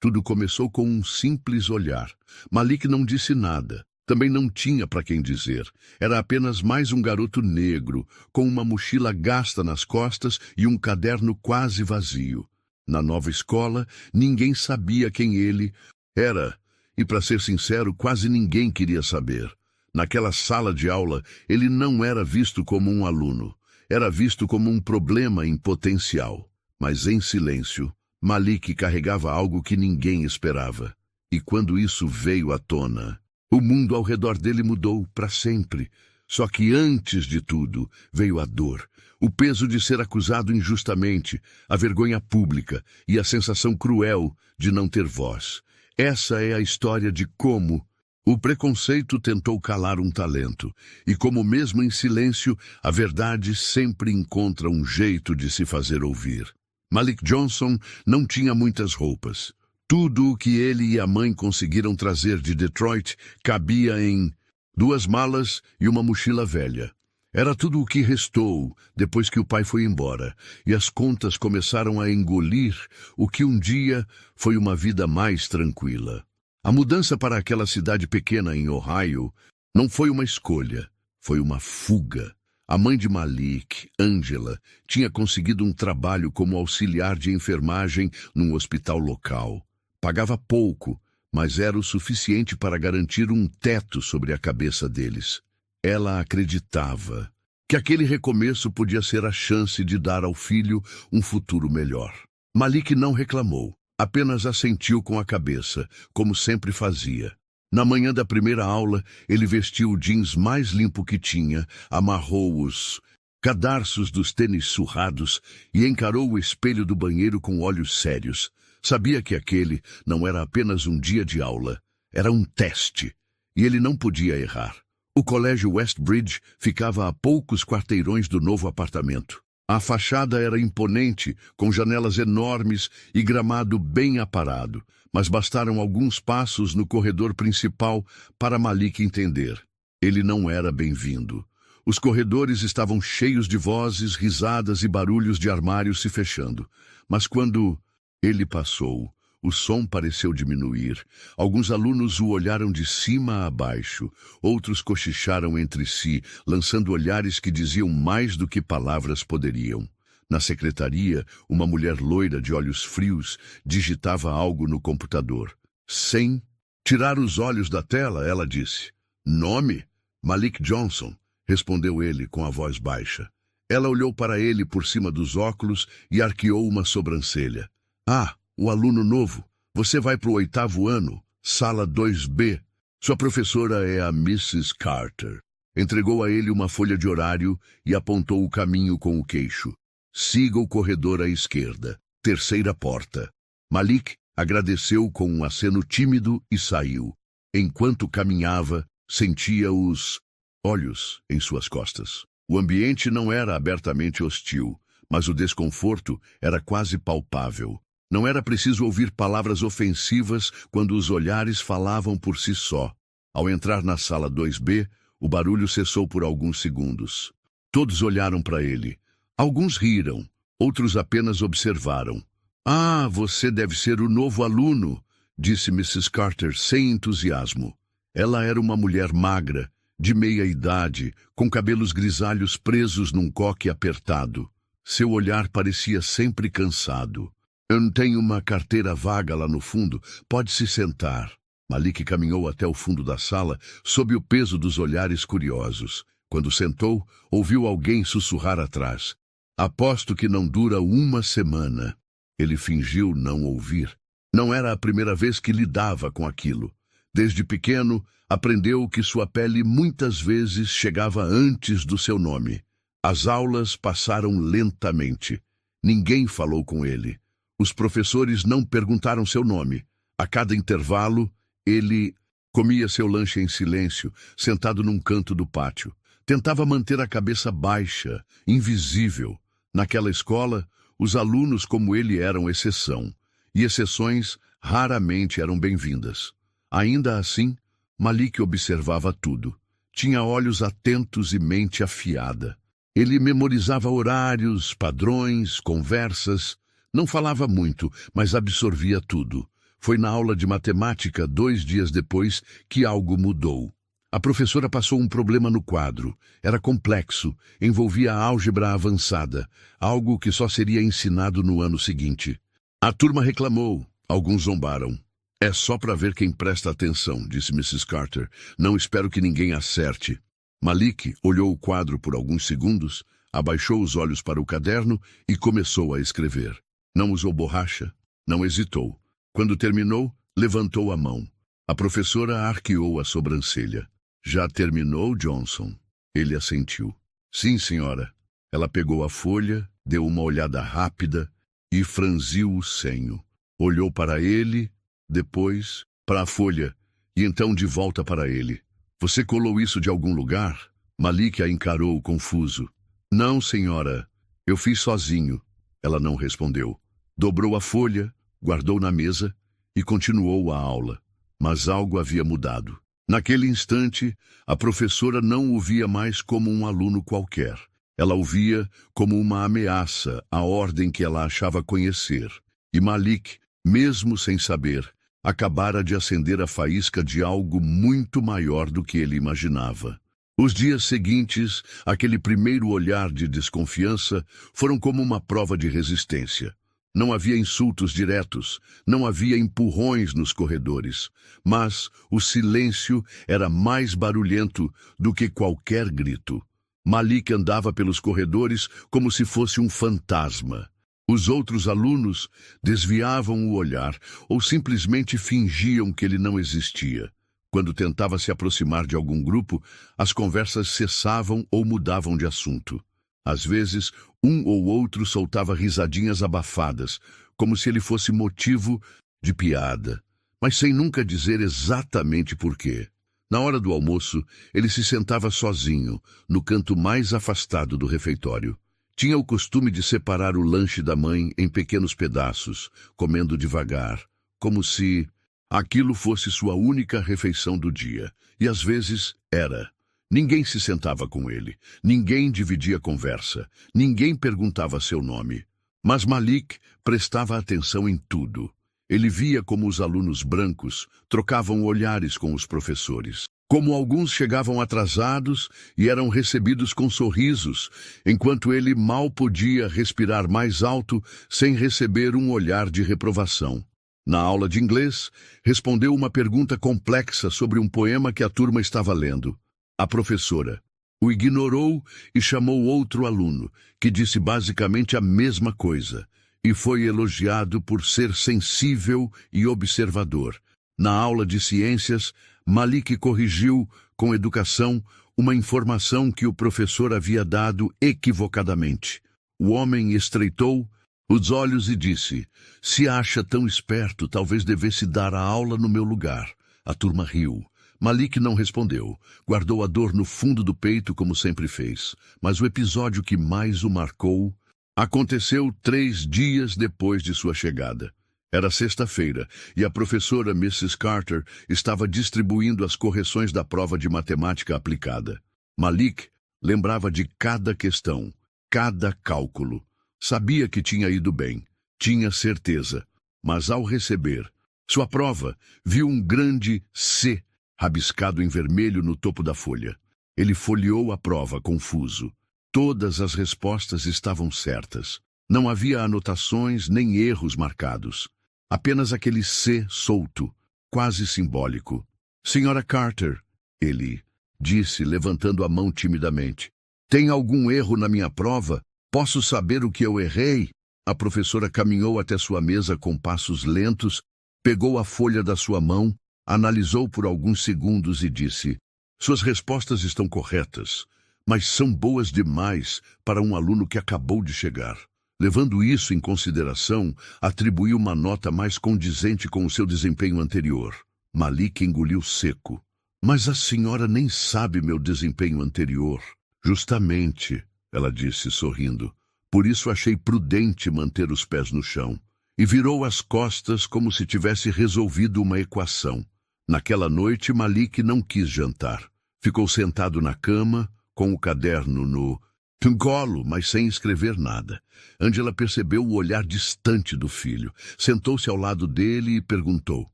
Tudo começou com um simples olhar. Malik não disse nada. Também não tinha para quem dizer. Era apenas mais um garoto negro, com uma mochila gasta nas costas e um caderno quase vazio. Na nova escola, ninguém sabia quem ele era. E, para ser sincero, quase ninguém queria saber. Naquela sala de aula, ele não era visto como um aluno. Era visto como um problema em potencial. Mas em silêncio, Malik carregava algo que ninguém esperava. E quando isso veio à tona, o mundo ao redor dele mudou para sempre. Só que antes de tudo, veio a dor, o peso de ser acusado injustamente, a vergonha pública e a sensação cruel de não ter voz. Essa é a história de como o preconceito tentou calar um talento, e como mesmo em silêncio, a verdade sempre encontra um jeito de se fazer ouvir. Malik Johnson não tinha muitas roupas. Tudo o que ele e a mãe conseguiram trazer de Detroit cabia em 2 malas e uma mochila velha. Era tudo o que restou depois que o pai foi embora, e as contas começaram a engolir o que um dia foi uma vida mais tranquila. A mudança para aquela cidade pequena em Ohio não foi uma escolha, foi uma fuga. A mãe de Malik, Angela, tinha conseguido um trabalho como auxiliar de enfermagem num hospital local. Pagava pouco, mas era o suficiente para garantir um teto sobre a cabeça deles. Ela acreditava que aquele recomeço podia ser a chance de dar ao filho um futuro melhor. Malik não reclamou, apenas assentiu com a cabeça, como sempre fazia. Na manhã da primeira aula, ele vestiu o jeans mais limpo que tinha, amarrou os cadarços dos tênis surrados e encarou o espelho do banheiro com olhos sérios. Sabia que aquele não era apenas um dia de aula, era um teste, e ele não podia errar. O colégio Westbridge ficava a poucos quarteirões do novo apartamento. A fachada era imponente, com janelas enormes e gramado bem aparado, mas bastaram alguns passos no corredor principal para Malik entender. Ele não era bem-vindo. Os corredores estavam cheios de vozes, risadas e barulhos de armários se fechando. Mas quando ele passou, o som pareceu diminuir. Alguns alunos o olharam de cima a baixo. Outros cochicharam entre si, lançando olhares que diziam mais do que palavras poderiam. Na secretaria, uma mulher loira de olhos frios digitava algo no computador. Sem tirar os olhos da tela, ela disse: "Nome? Malik Johnson", respondeu ele com a voz baixa. Ela olhou para ele por cima dos óculos e arqueou uma sobrancelha. "Ah, o aluno novo. Você vai para o 8º ano, sala 2B. Sua professora é a Mrs. Carter." Entregou a ele uma folha de horário e apontou o caminho com o queixo. "Siga o corredor à esquerda. 3ª porta." Malik agradeceu com um aceno tímido e saiu. Enquanto caminhava, sentia os olhos em suas costas. O ambiente não era abertamente hostil, mas o desconforto era quase palpável. Não era preciso ouvir palavras ofensivas quando os olhares falavam por si só. Ao entrar na sala 2B, o barulho cessou por alguns segundos. Todos olharam para ele. Alguns riram, outros apenas observaram. "Ah, você deve ser o novo aluno", disse Mrs. Carter sem entusiasmo. Ela era uma mulher magra, de meia idade, com cabelos grisalhos presos num coque apertado. Seu olhar parecia sempre cansado. "Eu tenho uma carteira vaga lá no fundo. Pode se sentar." Malik caminhou até o fundo da sala, sob o peso dos olhares curiosos. Quando sentou, ouviu alguém sussurrar atrás: "Aposto que não dura uma semana." Ele fingiu não ouvir. Não era a primeira vez que lidava com aquilo. Desde pequeno, aprendeu que sua pele muitas vezes chegava antes do seu nome. As aulas passaram lentamente. Ninguém falou com ele. Os professores não perguntaram seu nome. A cada intervalo, ele comia seu lanche em silêncio, sentado num canto do pátio. Tentava manter a cabeça baixa, invisível. Naquela escola, os alunos como ele eram exceção, e exceções raramente eram bem-vindas. Ainda assim, Malik observava tudo. Tinha olhos atentos e mente afiada. Ele memorizava horários, padrões, conversas. Não falava muito, mas absorvia tudo. Foi na aula de matemática, 2 dias depois, que algo mudou. A professora passou um problema no quadro. Era complexo, envolvia álgebra avançada, algo que só seria ensinado no ano seguinte. A turma reclamou, alguns zombaram. É só para ver quem presta atenção, disse Mrs. Carter. Não espero que ninguém acerte. Malik olhou o quadro por alguns segundos, abaixou os olhos para o caderno e começou a escrever. Não usou borracha, não hesitou. Quando terminou, levantou a mão. A professora arqueou a sobrancelha. Já terminou, Johnson? Ele assentiu. Sim, senhora. Ela pegou a folha, deu uma olhada rápida e franziu o senho. Olhou para ele, depois para a folha e então de volta para ele. Você colou isso de algum lugar? Malik a encarou confuso. Não, senhora. Eu fiz sozinho. Ela não respondeu. Dobrou a folha, guardou na mesa e continuou a aula. Mas algo havia mudado. Naquele instante, a professora não o via mais como um aluno qualquer. Ela o via como uma ameaça à ordem que ela achava conhecer. E Malik, mesmo sem saber, acabara de acender a faísca de algo muito maior do que ele imaginava. Os dias seguintes, aquele primeiro olhar de desconfiança, foram como uma prova de resistência. Não havia insultos diretos, não havia empurrões nos corredores, mas o silêncio era mais barulhento do que qualquer grito. Malik andava pelos corredores como se fosse um fantasma. Os outros alunos desviavam o olhar ou simplesmente fingiam que ele não existia. Quando tentava se aproximar de algum grupo, as conversas cessavam ou mudavam de assunto. Às vezes, um ou outro soltava risadinhas abafadas, como se ele fosse motivo de piada, mas sem nunca dizer exatamente por quê. Na hora do almoço, ele se sentava sozinho, no canto mais afastado do refeitório. Tinha o costume de separar o lanche da mãe em pequenos pedaços, comendo devagar, como se aquilo fosse sua única refeição do dia. E às vezes era. Ninguém se sentava com ele, ninguém dividia conversa, ninguém perguntava seu nome. Mas Malik prestava atenção em tudo. Ele via como os alunos brancos trocavam olhares com os professores, como alguns chegavam atrasados e eram recebidos com sorrisos, enquanto ele mal podia respirar mais alto sem receber um olhar de reprovação. Na aula de inglês, respondeu uma pergunta complexa sobre um poema que a turma estava lendo. A professora o ignorou e chamou outro aluno, que disse basicamente a mesma coisa, e foi elogiado por ser sensível e observador. Na aula de ciências, Malik corrigiu, com educação, uma informação que o professor havia dado equivocadamente. O homem estreitou os olhos e disse: "Se acha tão esperto, talvez devesse dar a aula no meu lugar." A turma riu. Malik não respondeu. Guardou a dor no fundo do peito, como sempre fez. Mas o episódio que mais o marcou aconteceu 3 dias depois de sua chegada. Era sexta-feira, e a professora Mrs. Carter estava distribuindo as correções da prova de matemática aplicada. Malik lembrava de cada questão, cada cálculo. Sabia que tinha ido bem, tinha certeza. Mas ao receber sua prova, viu um grande C rabiscado em vermelho no topo da folha. Ele folheou a prova, confuso. Todas as respostas estavam certas. Não havia anotações nem erros marcados. Apenas aquele C solto, quase simbólico. "Senhora Carter", ele disse, levantando a mão timidamente. "Tem algum erro na minha prova? Posso saber o que eu errei?" A professora caminhou até sua mesa com passos lentos, pegou a folha da sua mão, analisou por alguns segundos e disse: "Suas respostas estão corretas, mas são boas demais para um aluno que acabou de chegar." Levando isso em consideração, atribuiu uma nota mais condizente com o seu desempenho anterior. Malik engoliu seco. "Mas a senhora nem sabe meu desempenho anterior." "Justamente", ela disse, sorrindo. "Por isso achei prudente manter os pés no chão." E virou as costas como se tivesse resolvido uma equação. Naquela noite, Malik não quis jantar. Ficou sentado na cama, com o caderno no Um colo, mas sem escrever nada. Angela percebeu o olhar distante do filho. Sentou-se ao lado dele e perguntou: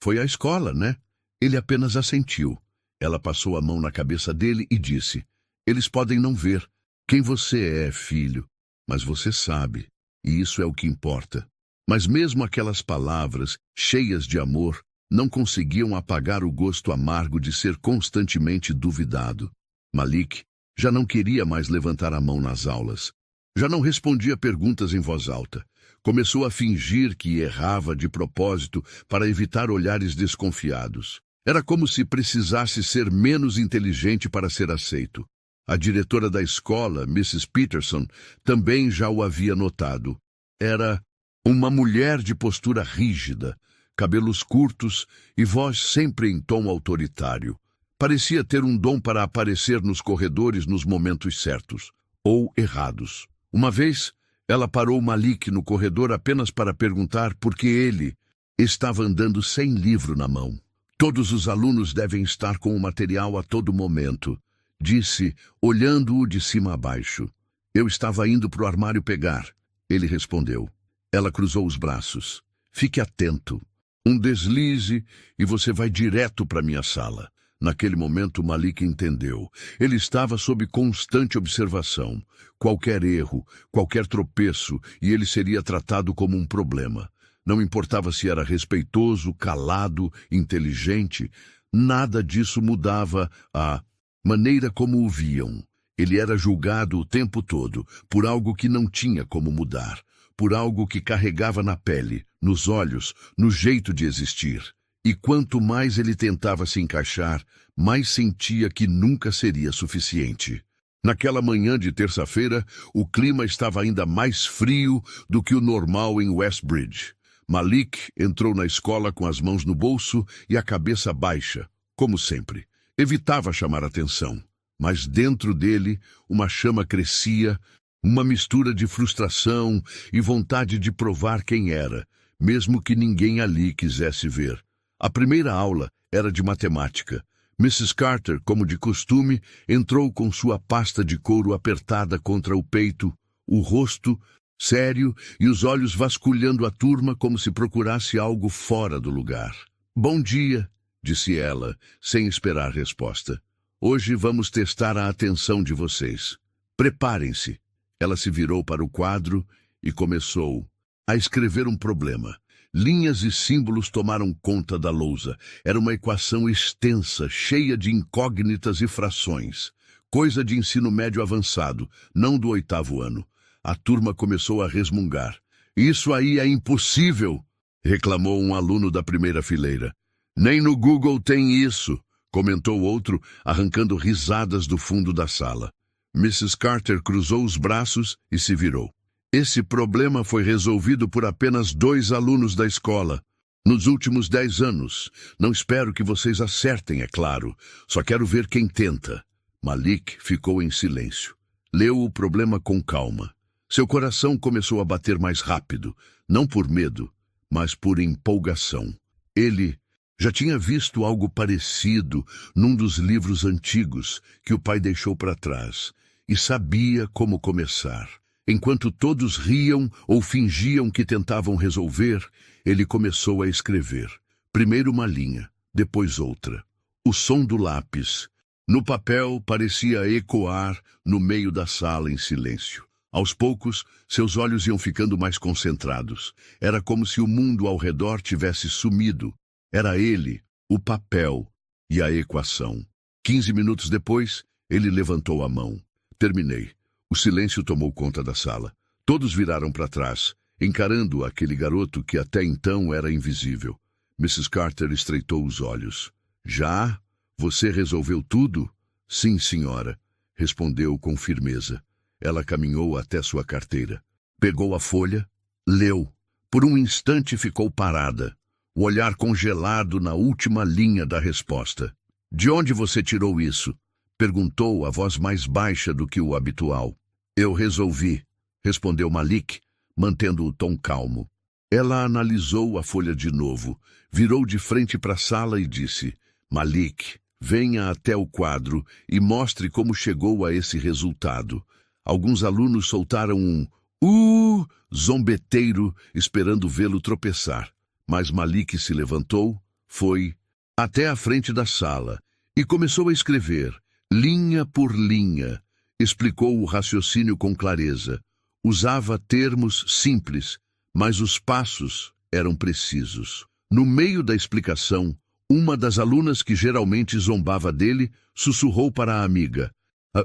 "Foi à escola, né?" Ele apenas assentiu. Ela passou a mão na cabeça dele e disse: "Eles podem não ver quem você é, filho, mas você sabe, e isso é o que importa." Mas mesmo aquelas palavras, cheias de amor, não conseguiam apagar o gosto amargo de ser constantemente duvidado. Malik já não queria mais levantar a mão nas aulas. Já não respondia perguntas em voz alta. Começou a fingir que errava de propósito para evitar olhares desconfiados. Era como se precisasse ser menos inteligente para ser aceito. A diretora da escola, Mrs. Peterson, também já o havia notado. Era uma mulher de postura rígida, cabelos curtos e voz sempre em tom autoritário. Parecia ter um dom para aparecer nos corredores nos momentos certos, ou errados. Uma vez, ela parou Malik no corredor apenas para perguntar por que ele estava andando sem livro na mão. "Todos os alunos devem estar com o material a todo momento", disse, olhando-o de cima a baixo. "Eu estava indo para o armário pegar", ele respondeu. Ela cruzou os braços. "Fique atento. Um deslize e você vai direto para minha sala." Naquele momento, Malik entendeu. Ele estava sob constante observação. Qualquer erro, qualquer tropeço, e ele seria tratado como um problema. Não importava se era respeitoso, calado, inteligente, nada disso mudava a maneira como o viam. Ele era julgado o tempo todo por algo que não tinha como mudar, por algo que carregava na pele, nos olhos, no jeito de existir. E quanto mais ele tentava se encaixar, mais sentia que nunca seria suficiente. Naquela manhã de terça-feira, o clima estava ainda mais frio do que o normal em Westbridge. Malik entrou na escola com as mãos no bolso e a cabeça baixa, como sempre. Evitava chamar atenção, mas dentro dele uma chama crescia, uma mistura de frustração e vontade de provar quem era, mesmo que ninguém ali quisesse ver. A primeira aula era de matemática. Mrs. Carter, como de costume, entrou com sua pasta de couro apertada contra o peito, o rosto sério e os olhos vasculhando a turma como se procurasse algo fora do lugar. "Bom dia", disse ela, sem esperar resposta. "Hoje vamos testar a atenção de vocês. Preparem-se." Ela se virou para o quadro e começou a escrever um problema. Linhas e símbolos tomaram conta da lousa. Era uma equação extensa, cheia de incógnitas e frações. Coisa de ensino médio avançado, não do 8º ano. A turma começou a resmungar. "Isso aí é impossível", reclamou um aluno da primeira fileira. "Nem no Google tem isso", comentou outro, arrancando risadas do fundo da sala. Mrs. Carter cruzou os braços e se virou. "Esse problema foi resolvido por apenas 2 alunos da escola. Nos últimos 10 anos. Não espero que vocês acertem, é claro. Só quero ver quem tenta." Malik ficou em silêncio. Leu o problema com calma. Seu coração começou a bater mais rápido, não por medo, mas por empolgação. Ele já tinha visto algo parecido num dos livros antigos que o pai deixou para trás, e sabia como começar. Enquanto todos riam ou fingiam que tentavam resolver, ele começou a escrever. Primeiro uma linha, depois outra. O som do lápis, no papel, parecia ecoar no meio da sala em silêncio. Aos poucos, seus olhos iam ficando mais concentrados. Era como se o mundo ao redor tivesse sumido. Era ele, o papel e a equação. 15 minutos depois, ele levantou a mão. "Terminei." O silêncio tomou conta da sala. Todos viraram para trás, encarando aquele garoto que até então era invisível. Mrs. Carter estreitou os olhos. "Já? Você resolveu tudo?" "Sim, senhora", respondeu com firmeza. Ela caminhou até sua carteira. Pegou a folha, leu. Por um instante ficou parada, o olhar congelado na última linha da resposta. "De onde você tirou isso?" perguntou a voz mais baixa do que o habitual. "Eu resolvi", respondeu Malik, mantendo o tom calmo. Ela analisou a folha de novo, virou de frente para a sala e disse: "Malik, venha até o quadro e mostre como chegou a esse resultado." Alguns alunos soltaram um zombeteiro, esperando vê-lo tropeçar. Mas Malik se levantou, foi até a frente da sala e começou a escrever, linha por linha. Explicou o raciocínio com clareza. Usava termos simples, mas os passos eram precisos. No meio da explicação, uma das alunas que geralmente zombava dele sussurrou para a amiga.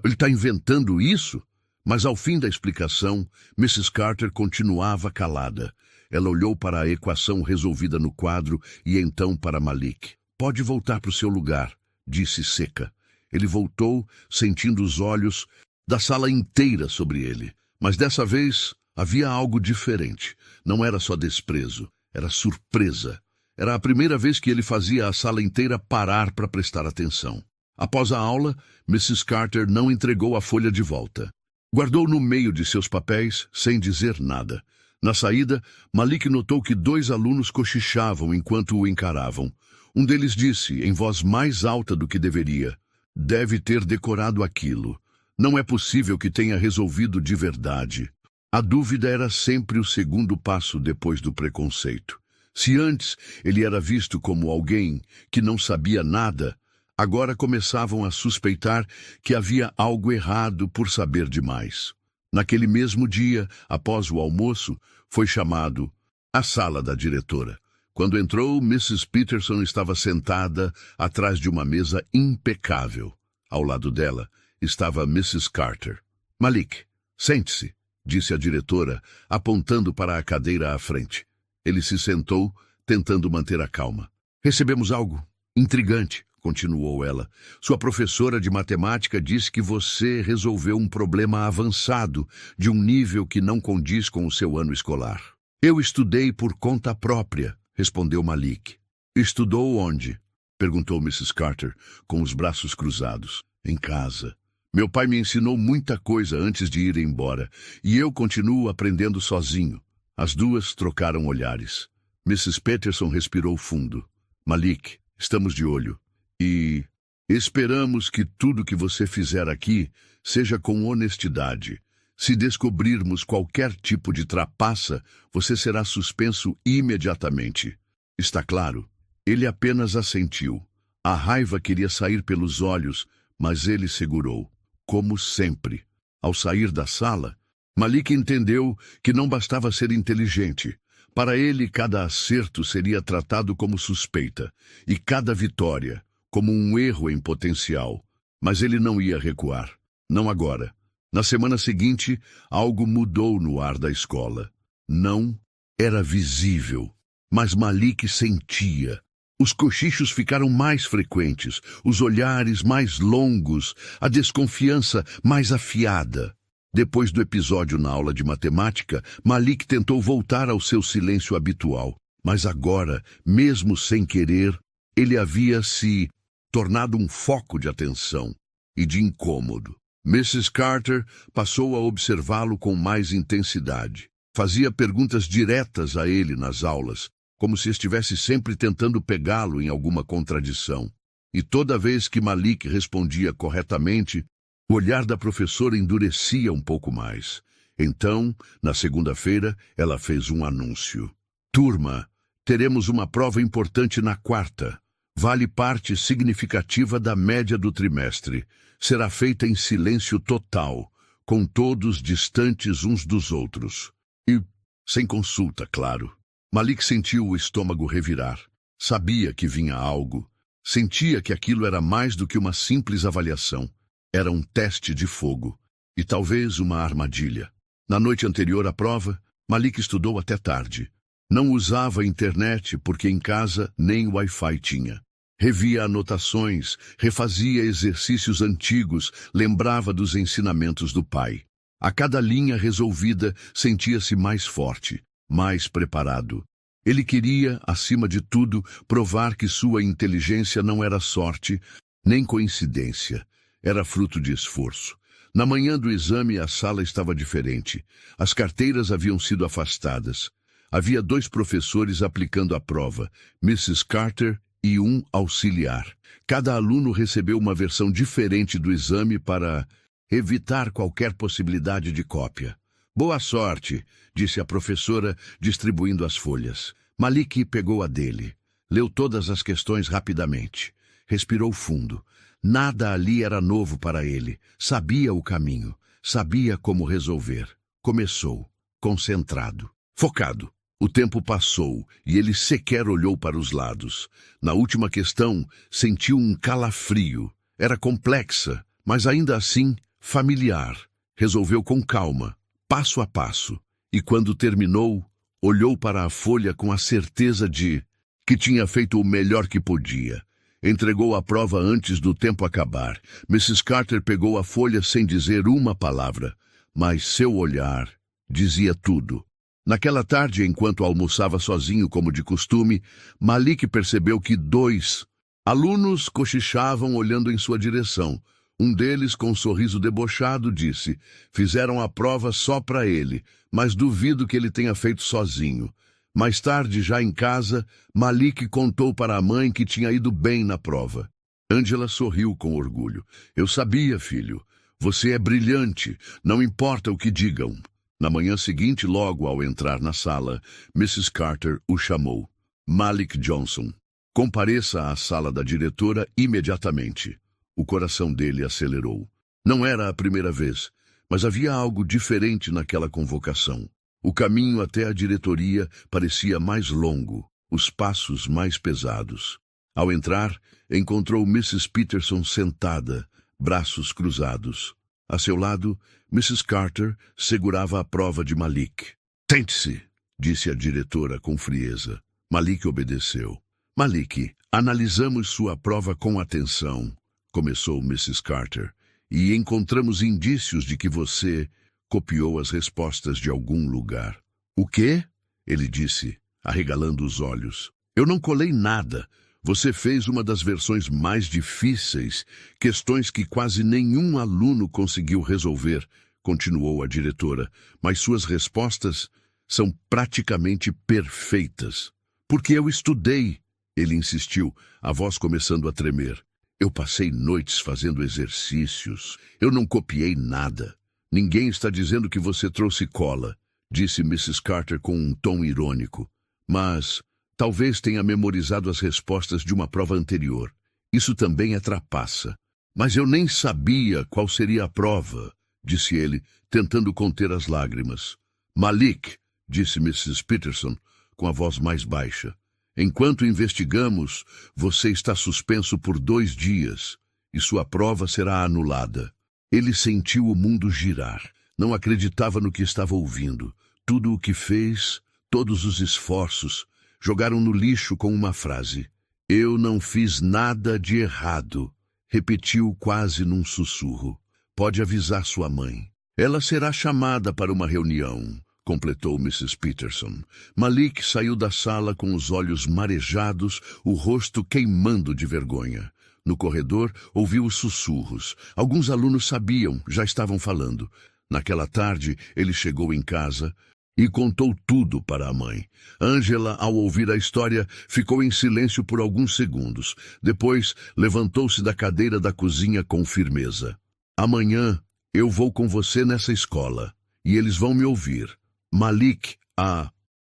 Ele está inventando isso? Mas ao fim da explicação, Mrs. Carter continuava calada. Ela olhou para a equação resolvida no quadro e então para Malik. Pode voltar para o seu lugar, disse seca. Ele voltou, sentindo os olhos da sala inteira sobre ele. Mas dessa vez havia algo diferente. Não era só desprezo, era surpresa. Era a primeira vez que ele fazia a sala inteira parar para prestar atenção. Após a aula, Mrs. Carter não entregou a folha de volta. Guardou no meio de seus papéis, sem dizer nada. Na saída, Malik notou que 2 alunos cochichavam enquanto o encaravam. Um deles disse, em voz mais alta do que deveria, deve ter decorado aquilo. Não é possível que tenha resolvido de verdade. A dúvida era sempre o segundo passo depois do preconceito. Se antes ele era visto como alguém que não sabia nada, agora começavam a suspeitar que havia algo errado por saber demais. Naquele mesmo dia, após o almoço, foi chamado à sala da diretora. Quando entrou, Mrs. Peterson estava sentada atrás de uma mesa impecável. Ao lado dela estava Mrs. Carter. Malik, sente-se, disse a diretora, apontando para a cadeira à frente. Ele se sentou, tentando manter a calma. Recebemos algo intrigante, continuou ela. Sua professora de matemática disse que você resolveu um problema avançado, de um nível que não condiz com o seu ano escolar. Eu estudei por conta própria, respondeu Malik. Estudou onde? Perguntou Mrs. Carter, com os braços cruzados. Em casa. Meu pai me ensinou muita coisa antes de ir embora, e eu continuo aprendendo sozinho. As duas trocaram olhares. Mrs. Peterson respirou fundo. Malik, estamos de olho. E esperamos que tudo que você fizer aqui seja com honestidade. Se descobrirmos qualquer tipo de trapaça, você será suspenso imediatamente. Está claro? Ele apenas assentiu. A raiva queria sair pelos olhos, mas ele segurou, como sempre. Ao sair da sala, Malik entendeu que não bastava ser inteligente. Para ele, cada acerto seria tratado como suspeita, e cada vitória como um erro em potencial. Mas ele não ia recuar. Não agora. Na semana seguinte, algo mudou no ar da escola. Não era visível, mas Malik sentia. Os cochichos ficaram mais frequentes, os olhares mais longos, a desconfiança mais afiada. Depois do episódio na aula de matemática, Malik tentou voltar ao seu silêncio habitual. Mas agora, mesmo sem querer, ele havia se tornado um foco de atenção e de incômodo. Mrs. Carter passou a observá-lo com mais intensidade. Fazia perguntas diretas a ele nas aulas, como se estivesse sempre tentando pegá-lo em alguma contradição. E toda vez que Malik respondia corretamente, o olhar da professora endurecia um pouco mais. Então, na segunda-feira, ela fez um anúncio. Turma, teremos uma prova importante na quarta. Vale parte significativa da média do trimestre. Será feita em silêncio total, com todos distantes uns dos outros. E sem consulta, claro. Malik sentiu o estômago revirar. Sabia que vinha algo. Sentia que aquilo era mais do que uma simples avaliação. Era um teste de fogo. E talvez uma armadilha. Na noite anterior à prova, Malik estudou até tarde. Não usava a internet porque em casa nem Wi-Fi tinha. Revia anotações, refazia exercícios antigos, lembrava dos ensinamentos do pai. A cada linha resolvida, sentia-se mais forte, mais preparado. Ele queria, acima de tudo, provar que sua inteligência não era sorte, nem coincidência. Era fruto de esforço. Na manhã do exame, a sala estava diferente. As carteiras haviam sido afastadas. Havia 2 professores aplicando a prova, Mrs. Carter e um auxiliar. Cada aluno recebeu uma versão diferente do exame para Evitar qualquer possibilidade de cópia. Boa sorte, disse a professora, distribuindo as folhas. Malik pegou a dele. Leu todas as questões rapidamente. Respirou fundo. Nada ali era novo para ele. Sabia o caminho. Sabia como resolver. Começou, concentrado, focado. O tempo passou e ele sequer olhou para os lados. Na última questão, sentiu um calafrio. Era complexa, mas ainda assim familiar. Resolveu com calma, passo a passo. E quando terminou, olhou para a folha com a certeza de que tinha feito o melhor que podia. Entregou a prova antes do tempo acabar. Mrs. Carter pegou a folha sem dizer uma palavra, mas seu olhar dizia tudo. Naquela tarde, enquanto almoçava sozinho como de costume, Malik percebeu que 2 alunos cochichavam olhando em sua direção. Um deles, com um sorriso debochado, disse: fizeram a prova só para ele, mas duvido que ele tenha feito sozinho. Mais tarde, já em casa, Malik contou para a mãe que tinha ido bem na prova. Angela sorriu com orgulho. Eu sabia, filho. Você é brilhante, não importa o que digam. Na manhã seguinte, logo ao entrar na sala, Mrs. Carter o chamou. Malik Johnson, compareça à sala da diretora imediatamente. O coração dele acelerou. Não era a primeira vez, mas havia algo diferente naquela convocação. O caminho até a diretoria parecia mais longo, os passos mais pesados. Ao entrar, encontrou Mrs. Peterson sentada, braços cruzados. A seu lado, Mrs. Carter segurava a prova de Malik. Sente-se, disse a diretora com frieza. Malik obedeceu. Malik, analisamos sua prova com atenção, começou Mrs. Carter, e encontramos indícios de que você copiou as respostas de algum lugar. O quê? Ele disse, arregalando os olhos. Eu não colei nada. Você fez uma das versões mais difíceis, questões que quase nenhum aluno conseguiu resolver, continuou a diretora, mas suas respostas são praticamente perfeitas. Porque eu estudei, ele insistiu, a voz começando a tremer. Eu passei noites fazendo exercícios. Eu não copiei nada. Ninguém está dizendo que você trouxe cola, disse Mrs. Carter com um tom irônico. Mas talvez tenha memorizado as respostas de uma prova anterior. Isso também é trapaça. Mas eu nem sabia qual seria a prova, disse ele, tentando conter as lágrimas. Malik, disse Mrs. Peterson, com a voz mais baixa. Enquanto investigamos, você está suspenso por 2 dias e sua prova será anulada. Ele sentiu o mundo girar. Não acreditava no que estava ouvindo. Tudo o que fez, todos os esforços, jogaram no lixo com uma frase. Eu não fiz nada de errado, repetiu quase num sussurro. Pode avisar sua mãe. Ela será chamada para uma reunião, completou Mrs. Peterson. Malik saiu da sala com os olhos marejados, o rosto queimando de vergonha. No corredor, ouviu os sussurros. Alguns alunos sabiam, já estavam falando. Naquela tarde, ele chegou em casa e contou tudo para a mãe. Angela, ao ouvir a história, ficou em silêncio por alguns segundos. Depois, levantou-se da cadeira da cozinha com firmeza. Amanhã, eu vou com você nessa escola, e eles vão me ouvir. Malik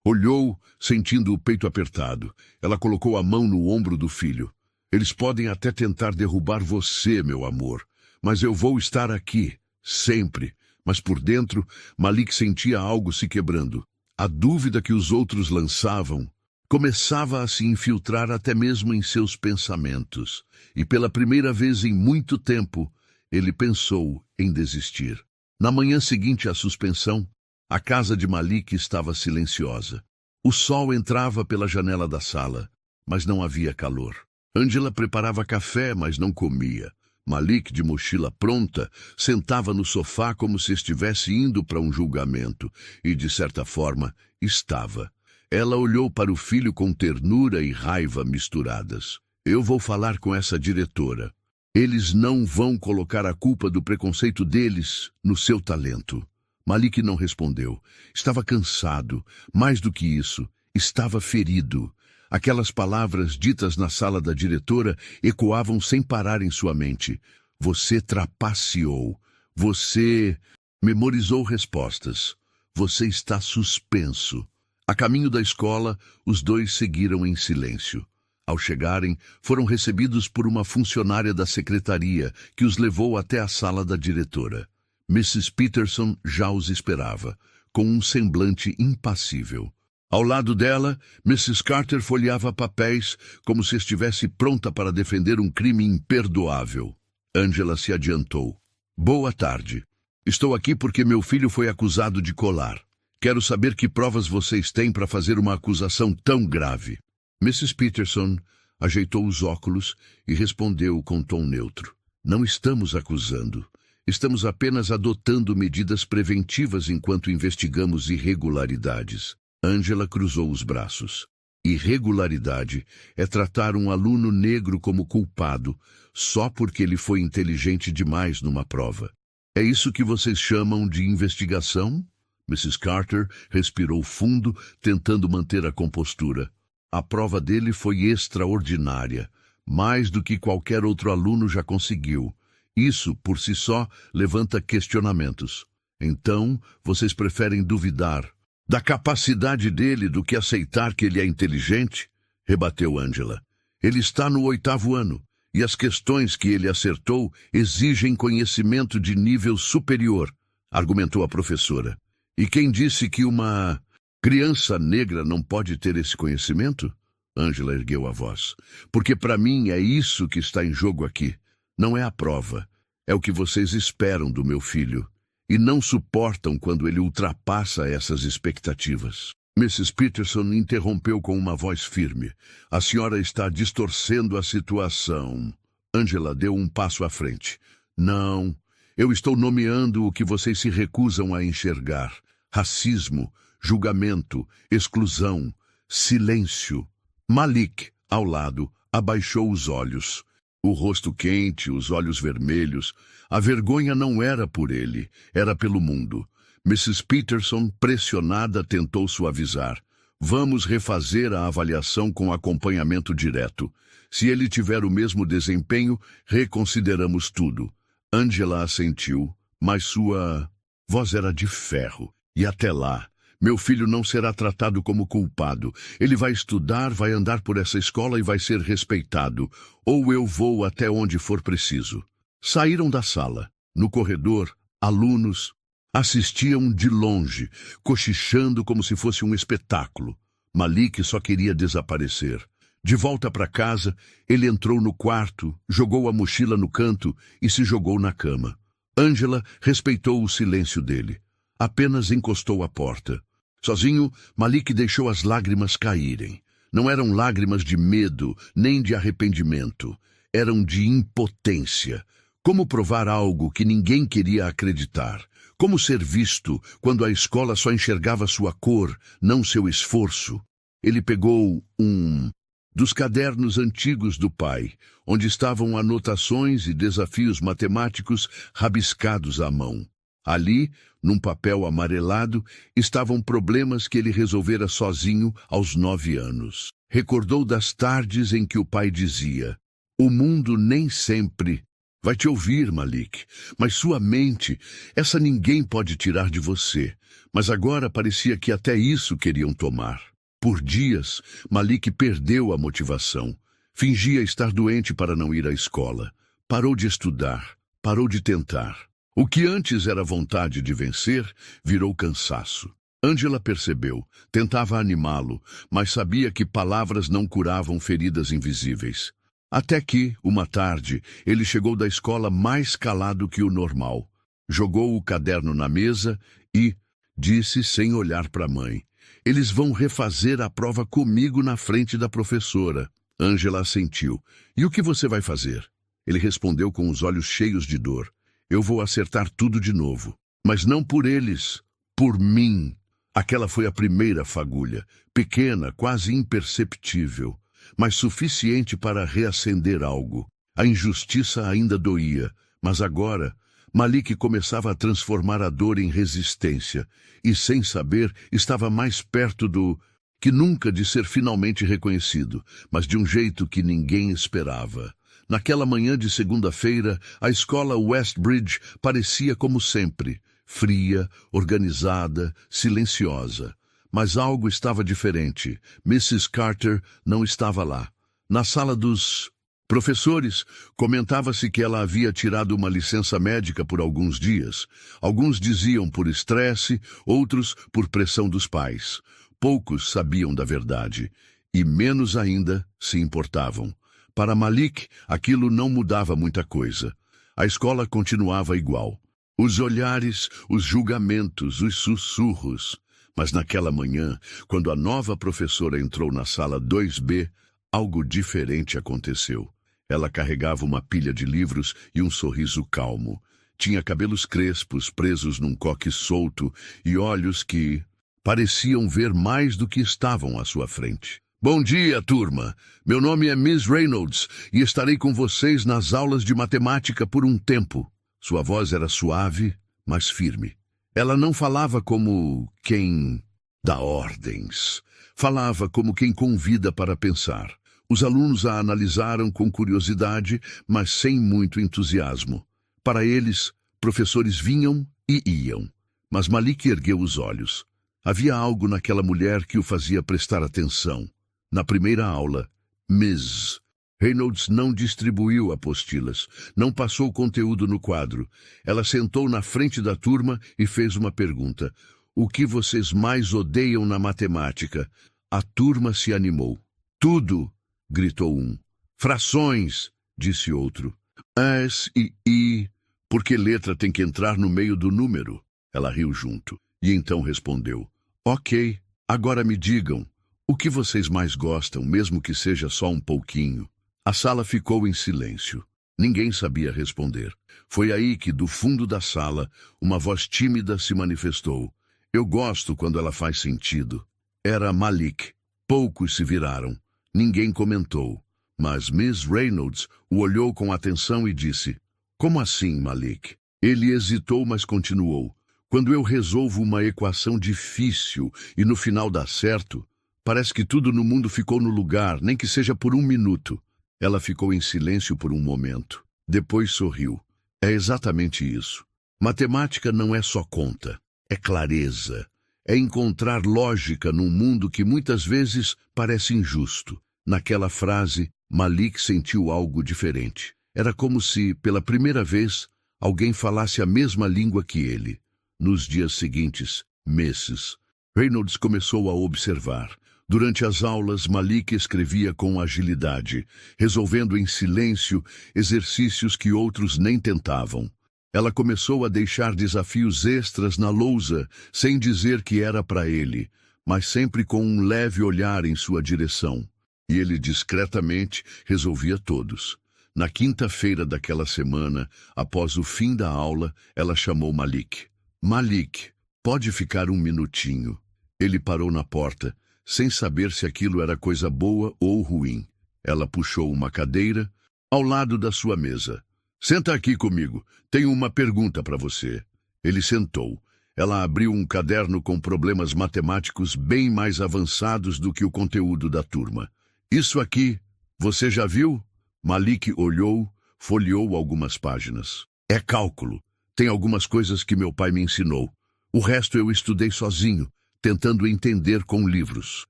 olhou, sentindo o peito apertado. Ela colocou a mão no ombro do filho. Eles podem até tentar derrubar você, meu amor, mas eu vou estar aqui, sempre. Mas por dentro, Malik sentia algo se quebrando. A dúvida que os outros lançavam começava a se infiltrar até mesmo em seus pensamentos. E pela primeira vez em muito tempo, ele pensou em desistir. Na manhã seguinte à suspensão, a casa de Malik estava silenciosa. O sol entrava pela janela da sala, mas não havia calor. Angela preparava café, mas não comia. Malik, de mochila pronta, sentava no sofá como se estivesse indo para um julgamento, e, de certa forma, estava. Ela olhou para o filho com ternura e raiva misturadas. Eu vou falar com essa diretora. Eles não vão colocar a culpa do preconceito deles no seu talento. Malik não respondeu. Estava cansado. Mais do que isso, estava ferido. Aquelas palavras ditas na sala da diretora ecoavam sem parar em sua mente. Você trapaceou. Você memorizou respostas. Você está suspenso. A caminho da escola, os dois seguiram em silêncio. Ao chegarem, foram recebidos por uma funcionária da secretaria que os levou até a sala da diretora. Mrs. Peterson já os esperava, com um semblante impassível. Ao lado dela, Mrs. Carter folheava papéis como se estivesse pronta para defender um crime imperdoável. Angela se adiantou. Boa tarde. Estou aqui porque meu filho foi acusado de colar. Quero saber que provas vocês têm para fazer uma acusação tão grave. Mrs. Peterson ajeitou os óculos e respondeu com tom neutro. Não estamos acusando. Estamos apenas adotando medidas preventivas enquanto investigamos irregularidades. Angela cruzou os braços. Irregularidade é tratar um aluno negro como culpado só porque ele foi inteligente demais numa prova. É isso que vocês chamam de investigação? Mrs. Carter respirou fundo, tentando manter a compostura. A prova dele foi extraordinária, mais do que qualquer outro aluno já conseguiu. Isso, por si só, levanta questionamentos. Então, vocês preferem duvidar da capacidade dele do que aceitar que ele é inteligente? Rebateu Angela. Ele está no 8º ano, e as questões que ele acertou exigem conhecimento de nível superior, argumentou a professora. E quem disse que uma criança negra não pode ter esse conhecimento? Angela ergueu a voz. Porque para mim é isso que está em jogo aqui. Não é a prova. É o que vocês esperam do meu filho. E não suportam quando ele ultrapassa essas expectativas. Mrs. Peterson interrompeu com uma voz firme. A senhora está distorcendo a situação. Angela deu um passo à frente. Não, eu estou nomeando o que vocês se recusam a enxergar. Racismo, julgamento, exclusão, silêncio. Malik, ao lado, abaixou os olhos. O rosto quente, os olhos vermelhos. A vergonha não era por ele, era pelo mundo. Mrs. Peterson, pressionada, tentou suavizar. Vamos refazer a avaliação com acompanhamento direto. Se ele tiver o mesmo desempenho, reconsideramos tudo. Angela assentiu, mas sua voz era de ferro. E até lá, meu filho não será tratado como culpado. Ele vai estudar, vai andar por essa escola e vai ser respeitado. Ou eu vou até onde for preciso. Saíram da sala. No corredor, alunos assistiam de longe, cochichando como se fosse um espetáculo. Malik só queria desaparecer. De volta para casa, ele entrou no quarto, jogou a mochila no canto e se jogou na cama. Angela respeitou o silêncio dele. Apenas encostou a porta. Sozinho, Malik deixou as lágrimas caírem. Não eram lágrimas de medo, nem de arrependimento. Eram de impotência. Como provar algo que ninguém queria acreditar? Como ser visto quando a escola só enxergava sua cor, não seu esforço? Ele pegou um dos cadernos antigos do pai, onde estavam anotações e desafios matemáticos rabiscados à mão. Ali, num papel amarelado, estavam problemas que ele resolvera sozinho aos 9 anos. Recordou das tardes em que o pai dizia: "O mundo nem sempre vai te ouvir, Malik, mas sua mente, essa ninguém pode tirar de você." Mas agora parecia que até isso queriam tomar. Por dias, Malik perdeu a motivação. Fingia estar doente para não ir à escola. Parou de estudar, parou de tentar. O que antes era vontade de vencer, virou cansaço. Angela percebeu, tentava animá-lo, mas sabia que palavras não curavam feridas invisíveis. Até que, uma tarde, ele chegou da escola mais calado que o normal. Jogou o caderno na mesa e disse sem olhar para a mãe: "Eles vão refazer a prova comigo na frente da professora." Angela assentiu. "E o que você vai fazer?" Ele respondeu com os olhos cheios de dor: "Eu vou acertar tudo de novo. Mas não por eles, por mim." Aquela foi a primeira fagulha, pequena, quase imperceptível, mas suficiente para reacender algo. A injustiça ainda doía, mas agora Malik começava a transformar a dor em resistência, e sem saber estava mais perto do que nunca de ser finalmente reconhecido, mas de um jeito que ninguém esperava. Naquela manhã de segunda-feira, a escola Westbridge parecia como sempre, fria, organizada, silenciosa. Mas algo estava diferente. Mrs. Carter não estava lá. Na sala dos professores, comentava-se que ela havia tirado uma licença médica por alguns dias. Alguns diziam por estresse, outros por pressão dos pais. Poucos sabiam da verdade, e menos ainda se importavam. Para Malik, aquilo não mudava muita coisa. A escola continuava igual. Os olhares, os julgamentos, os sussurros. Mas naquela manhã, quando a nova professora entrou na sala 2B, algo diferente aconteceu. Ela carregava uma pilha de livros e um sorriso calmo. Tinha cabelos crespos presos num coque solto e olhos que pareciam ver mais do que estavam à sua frente. Bom dia, turma. Meu nome é Miss Reynolds e estarei com vocês nas aulas de matemática por um tempo. Sua voz era suave, mas firme. Ela não falava como quem dá ordens. Falava como quem convida para pensar. Os alunos a analisaram com curiosidade, mas sem muito entusiasmo. Para eles, professores vinham e iam. Mas Malik ergueu os olhos. Havia algo naquela mulher que o fazia prestar atenção. Na primeira aula, Miss Reynolds não distribuiu apostilas, não passou conteúdo no quadro. Ela sentou na frente da turma e fez uma pergunta. O que vocês mais odeiam na matemática? A turma se animou. Tudo! Gritou um. Frações! Disse outro. S e I, porque letra tem que entrar no meio do número. Ela riu junto. E então respondeu. Ok, agora me digam. O que vocês mais gostam, mesmo que seja só um pouquinho? A sala ficou em silêncio. Ninguém sabia responder. Foi aí que, do fundo da sala, uma voz tímida se manifestou. Eu gosto quando ela faz sentido. Era Malik. Poucos se viraram. Ninguém comentou. Mas Miss Reynolds o olhou com atenção e disse, Como assim, Malik? Ele hesitou, mas continuou. Quando eu resolvo uma equação difícil e no final dá certo, parece que tudo no mundo ficou no lugar, nem que seja por um minuto. Ela ficou em silêncio por um momento. Depois sorriu. É exatamente isso. Matemática não é só conta. É clareza. É encontrar lógica num mundo que muitas vezes parece injusto. Naquela frase, Malik sentiu algo diferente. Era como se, pela primeira vez, alguém falasse a mesma língua que ele. Nos dias seguintes, meses, Reynolds começou a observar. Durante as aulas, Malik escrevia com agilidade, resolvendo em silêncio exercícios que outros nem tentavam. Ela começou a deixar desafios extras na lousa, sem dizer que era para ele, mas sempre com um leve olhar em sua direção. E ele discretamente resolvia todos. Na quinta-feira daquela semana, após o fim da aula, ela chamou Malik. Malik, pode ficar um minutinho. Ele parou na porta, sem saber se aquilo era coisa boa ou ruim. Ela puxou uma cadeira ao lado da sua mesa. Senta aqui comigo. Tenho uma pergunta para você. Ele sentou. Ela abriu um caderno com problemas matemáticos bem mais avançados do que o conteúdo da turma. Isso aqui, você já viu? Malik olhou, folheou algumas páginas. É cálculo. Tem algumas coisas que meu pai me ensinou. O resto eu estudei sozinho, tentando entender com livros.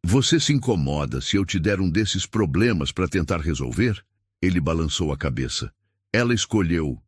Você se incomoda se eu te der um desses problemas para tentar resolver? Ele balançou a cabeça. Ela escolheu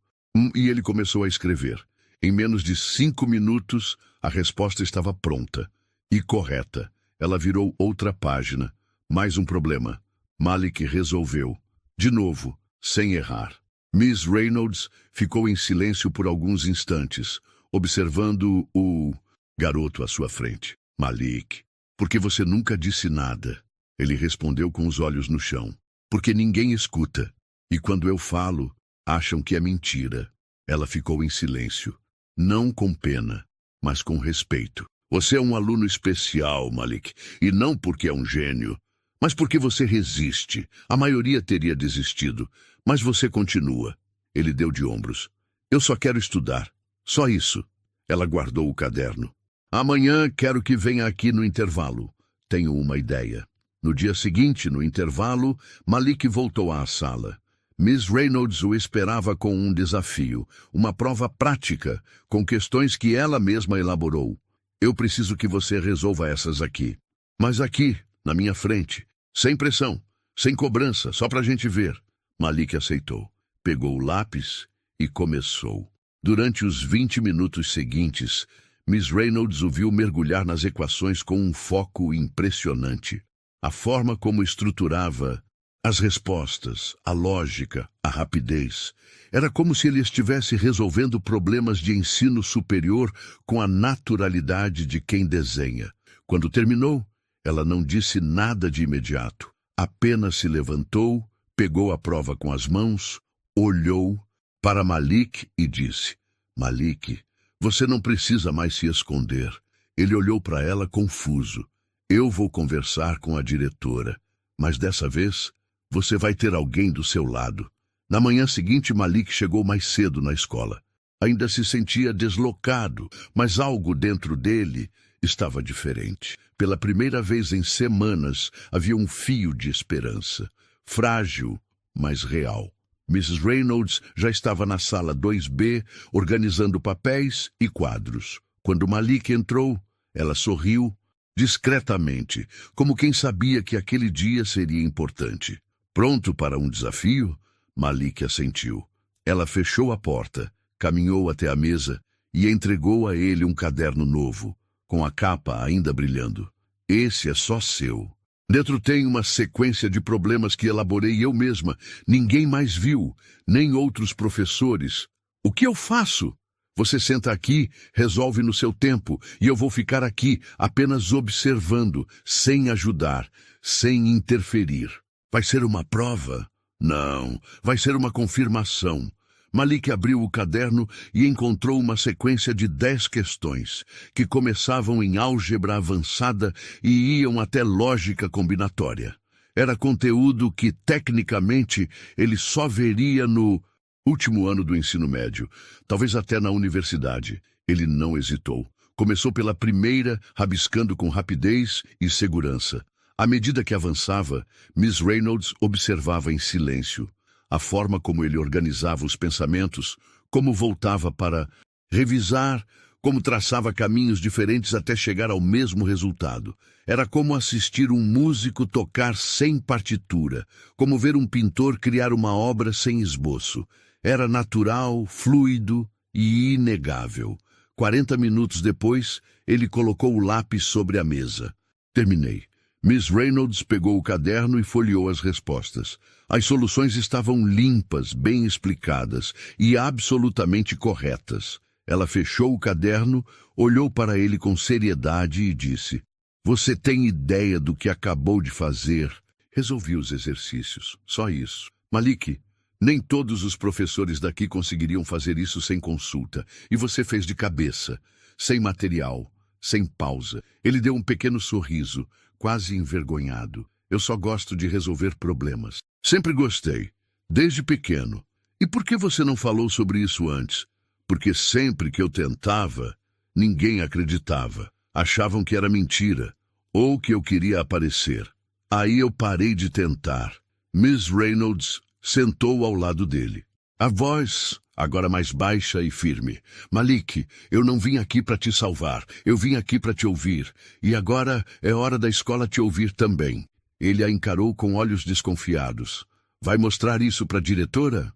e ele começou a escrever. Em menos de 5 minutos, a resposta estava pronta e correta. Ela virou outra página. Mais um problema. Malik resolveu. De novo, sem errar. Miss Reynolds ficou em silêncio por alguns instantes, observando o garoto à sua frente. Malik, por que você nunca disse nada? Ele respondeu com os olhos no chão. Porque ninguém escuta. E quando eu falo, acham que é mentira. Ela ficou em silêncio. Não com pena, mas com respeito. Você é um aluno especial, Malik, e não porque é um gênio, mas porque você resiste. A maioria teria desistido, mas você continua. Ele deu de ombros. Eu só quero estudar. Só isso. Ela guardou o caderno. Amanhã quero que venha aqui no intervalo. Tenho uma ideia. No dia seguinte, no intervalo, Malik voltou à sala. Miss Reynolds o esperava com um desafio, uma prova prática, com questões que ela mesma elaborou. Eu preciso que você resolva essas aqui. Mas aqui, na minha frente, sem pressão, sem cobrança, só pra gente ver. Malik aceitou, pegou o lápis e começou. Durante os 20 minutos seguintes, Miss Reynolds o viu mergulhar nas equações com um foco impressionante. A forma como estruturava as respostas, a lógica, a rapidez. Era como se ele estivesse resolvendo problemas de ensino superior com a naturalidade de quem desenha. Quando terminou, ela não disse nada de imediato. Apenas se levantou, pegou a prova com as mãos, olhou para Malik e disse: Malik, você não precisa mais se esconder. Ele olhou para ela confuso. Eu vou conversar com a diretora, mas dessa vez você vai ter alguém do seu lado. Na manhã seguinte, Malik chegou mais cedo na escola. Ainda se sentia deslocado, mas algo dentro dele estava diferente. Pela primeira vez em semanas, havia um fio de esperança. Frágil, mas real. Mrs. Reynolds já estava na sala 2B, organizando papéis e quadros. Quando Malik entrou, ela sorriu discretamente, como quem sabia que aquele dia seria importante. Pronto para um desafio? Malik assentiu. Ela fechou a porta, caminhou até a mesa e entregou a ele um caderno novo, com a capa ainda brilhando. Esse é só seu. Dentro tem uma sequência de problemas que elaborei eu mesma. Ninguém mais viu, nem outros professores. O que eu faço? Você senta aqui, resolve no seu tempo, e eu vou ficar aqui apenas observando, sem ajudar, sem interferir. Vai ser uma prova? Não, vai ser uma confirmação. Malik abriu o caderno e encontrou uma sequência de 10 questões, que começavam em álgebra avançada e iam até lógica combinatória. Era conteúdo que, tecnicamente, ele só veria no último ano do ensino médio, talvez até na universidade. Ele não hesitou. Começou pela primeira, rabiscando com rapidez e segurança. À medida que avançava, Miss Reynolds observava em silêncio a forma como ele organizava os pensamentos, como voltava para revisar, como traçava caminhos diferentes até chegar ao mesmo resultado. Era como assistir um músico tocar sem partitura, como ver um pintor criar uma obra sem esboço. Era natural, fluido e inegável. 40 minutos depois, ele colocou o lápis sobre a mesa. Terminei. Miss Reynolds pegou o caderno e folheou as respostas. As soluções estavam limpas, bem explicadas e absolutamente corretas. Ela fechou o caderno, olhou para ele com seriedade e disse: Você tem ideia do que acabou de fazer? Resolvi os exercícios, só isso. Malik, nem todos os professores daqui conseguiriam fazer isso sem consulta, e você fez de cabeça, sem material, sem pausa. Ele deu um pequeno sorriso, quase envergonhado. Eu só gosto de resolver problemas. Sempre gostei, desde pequeno. E por que você não falou sobre isso antes? Porque sempre que eu tentava, ninguém acreditava. Achavam que era mentira, ou que eu queria aparecer. Aí eu parei de tentar. Miss Reynolds sentou ao lado dele. A voz, agora mais baixa e firme. Malik, eu não vim aqui para te salvar. Eu vim aqui para te ouvir. E agora é hora da escola te ouvir também. Ele a encarou com olhos desconfiados. Vai mostrar isso para a diretora?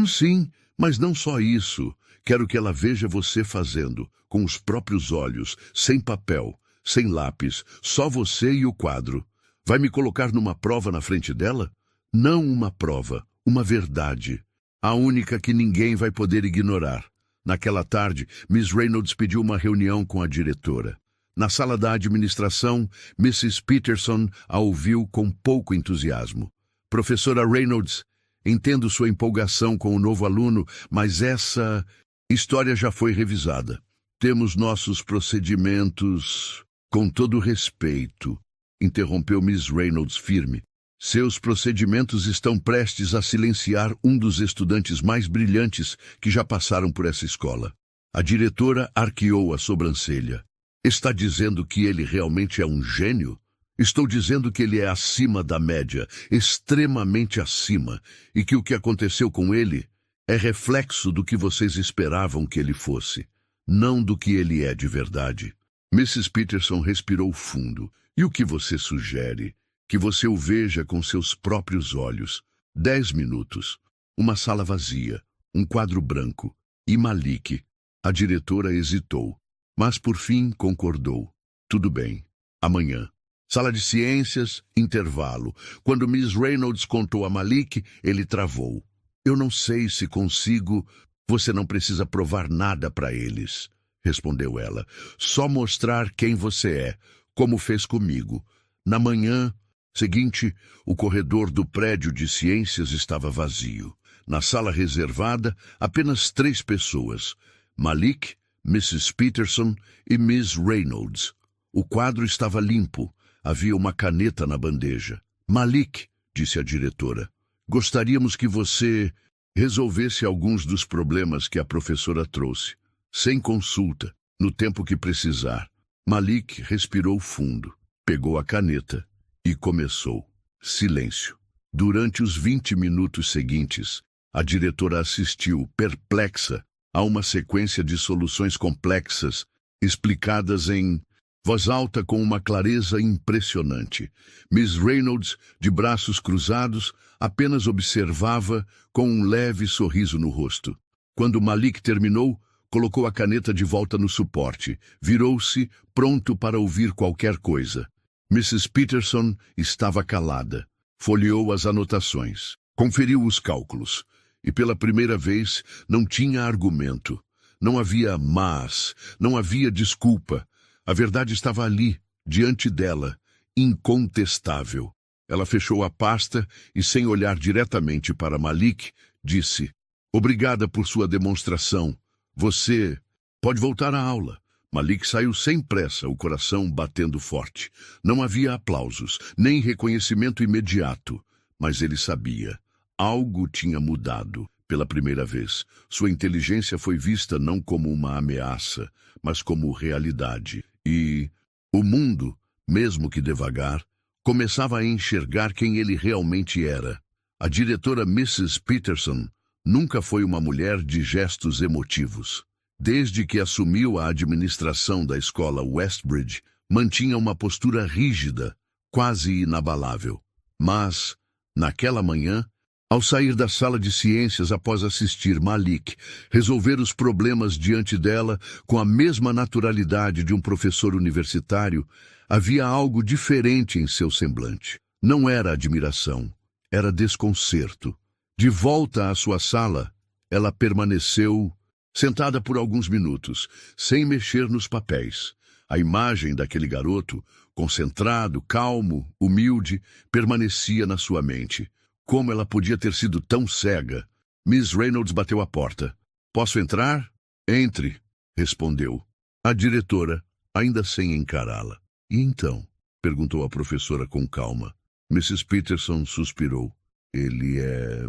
Sim, mas não só isso. Quero que ela veja você fazendo, com os próprios olhos, sem papel, sem lápis, só você e o quadro. Vai me colocar numa prova na frente dela? Não uma prova, uma verdade. A única que ninguém vai poder ignorar. Naquela tarde, Miss Reynolds pediu uma reunião com a diretora. Na sala da administração, Mrs. Peterson a ouviu com pouco entusiasmo. Professora Reynolds, entendo sua empolgação com o novo aluno, mas essa história já foi revisada. Temos nossos procedimentos. Com todo respeito, interrompeu Miss Reynolds firme. Seus procedimentos estão prestes a silenciar um dos estudantes mais brilhantes que já passaram por essa escola. A diretora arqueou a sobrancelha. Está dizendo que ele realmente é um gênio? Estou dizendo que ele é acima da média, extremamente acima, e que o que aconteceu com ele é reflexo do que vocês esperavam que ele fosse, não do que ele é de verdade. Mrs. Peterson respirou fundo. E o que você sugere? Que você o veja com seus próprios olhos. 10 minutos. Uma sala vazia, um quadro branco. E Malik. A diretora hesitou, mas por fim concordou. Tudo bem. Amanhã. Sala de ciências, intervalo. Quando Miss Reynolds contou a Malik, ele travou. Eu não sei se consigo... Você não precisa provar nada para eles, respondeu ela. Só mostrar quem você é, como fez comigo. Na manhã seguinte, o corredor do prédio de ciências estava vazio. Na sala reservada, apenas 3 pessoas. Malik, Mrs. Peterson e Miss Reynolds. O quadro estava limpo. Havia uma caneta na bandeja. Malik, disse a diretora, gostaríamos que você resolvesse alguns dos problemas que a professora trouxe, sem consulta, no tempo que precisar. Malik respirou fundo, pegou a caneta e começou. Silêncio. Durante os 20 minutos seguintes, a diretora assistiu, perplexa, a uma sequência de soluções complexas, explicadas em voz alta com uma clareza impressionante. Miss Reynolds, de braços cruzados, apenas observava com um leve sorriso no rosto. Quando Malik terminou, colocou a caneta de volta no suporte, virou-se, pronto para ouvir qualquer coisa. Mrs. Peterson estava calada, folheou as anotações, conferiu os cálculos, e pela primeira vez não tinha argumento. Não havia mas, não havia desculpa. A verdade estava ali, diante dela, incontestável. Ela fechou a pasta e, sem olhar diretamente para Malik, disse: obrigada por sua demonstração. Você pode voltar à aula. Malik saiu sem pressa, o coração batendo forte. Não havia aplausos, nem reconhecimento imediato. Mas ele sabia. Algo tinha mudado. Pela primeira vez, sua inteligência foi vista não como uma ameaça, mas como realidade. E o mundo, mesmo que devagar, começava a enxergar quem ele realmente era. A diretora Mrs. Peterson nunca foi uma mulher de gestos emotivos. Desde que assumiu a administração da escola Westbridge, mantinha uma postura rígida, quase inabalável. Mas, naquela manhã, ao sair da sala de ciências após assistir Malik resolver os problemas diante dela com a mesma naturalidade de um professor universitário, havia algo diferente em seu semblante. Não era admiração, era desconcerto. De volta à sua sala, ela permaneceu sentada por alguns minutos, sem mexer nos papéis. A imagem daquele garoto, concentrado, calmo, humilde, permanecia na sua mente. Como ela podia ter sido tão cega? Miss Reynolds bateu à porta. Posso entrar? Entre, respondeu. A diretora, ainda sem encará-la. E então? Perguntou a professora com calma. Mrs. Peterson suspirou. Ele é